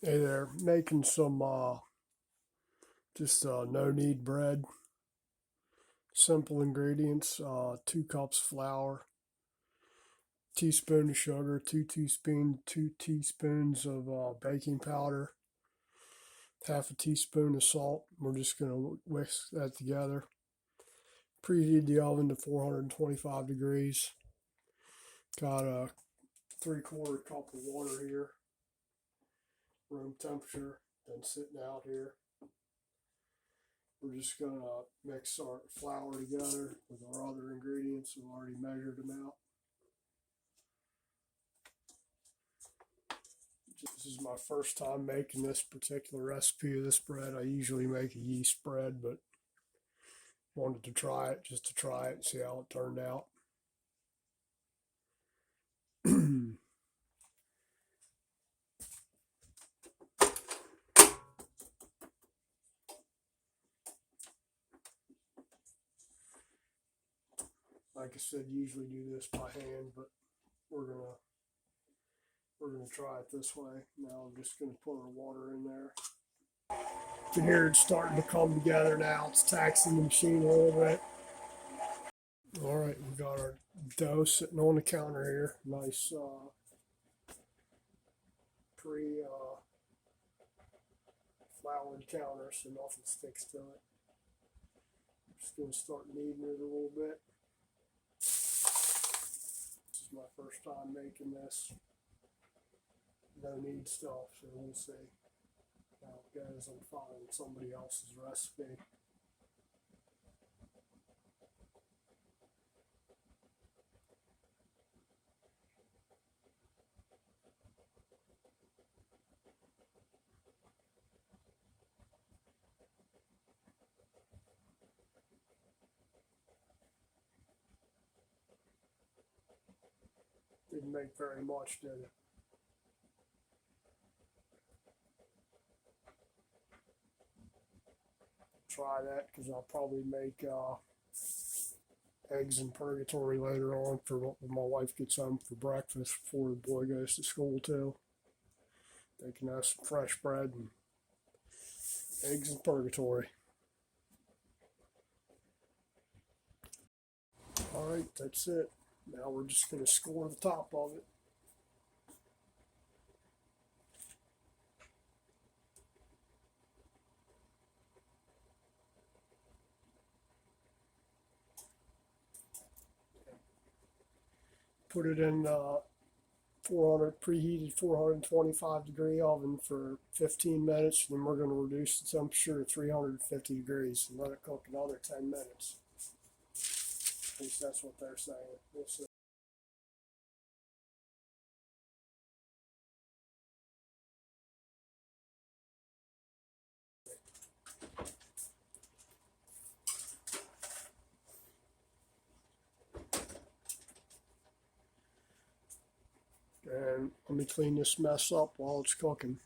Hey there, making some just no knead bread. Simple ingredients: 2 cups flour, teaspoon of sugar, two teaspoons of baking powder, half a teaspoon of salt. We're just gonna whisk that together. Preheat the oven to 425 degrees. Got a 3/4 cup of water here, room temperature, then sitting out here. We're just going to mix our flour together with our other ingredients. We've already measured them out. This is my first time making this particular recipe of this bread. I usually make a yeast bread, but wanted to try it just to try it and see how it turned out. Like I said, usually do this by hand, but we're gonna try it this way. Now I'm just gonna put our water in there. You can hear it's starting to come together now. It's taxing the machine a little bit. All right, we got our dough sitting on the counter here. Nice pre-floured counter, so nothing sticks to it. I'm just going to start kneading it a little bit. This is my first time making this. No knead stuff, so we'll see how it goes. I'm following somebody else's recipe. Didn't make very much, did it? Try that because I'll probably make eggs in purgatory later on for when my wife gets home for breakfast before the boy goes to school too. They can have some fresh bread and eggs in purgatory. All right, that's it. Now we're just going to score the top of it. Put it in 400 preheated 425 degree oven for 15 minutes. Then we're going to reduce the temperature to 350 degrees and let it cook another 10 minutes. At least that's what they're saying. We'll see. And let me clean this mess up while it's cooking.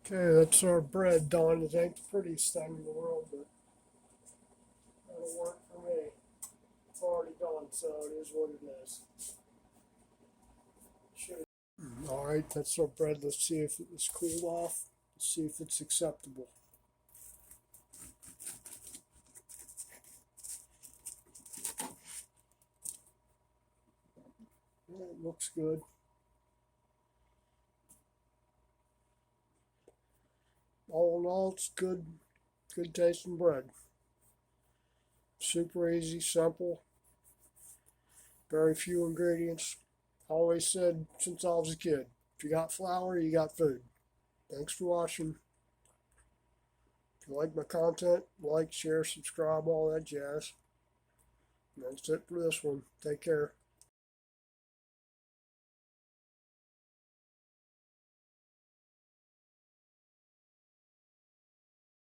Okay, that's our bread done. It ain't the prettiest thing in the world, but that'll work for me. It's already done, so it is what it is. All right, that's our bread. Let's see if it was cooled off. Let's see if it's acceptable. Yeah, it looks good. All in all, it's good tasting bread. Super easy, simple, very few ingredients. I always said since I was a kid, if you got flour, you got food. Thanks for watching. If you like my content, like, share, subscribe, all that jazz. And that's it for this one. Take care.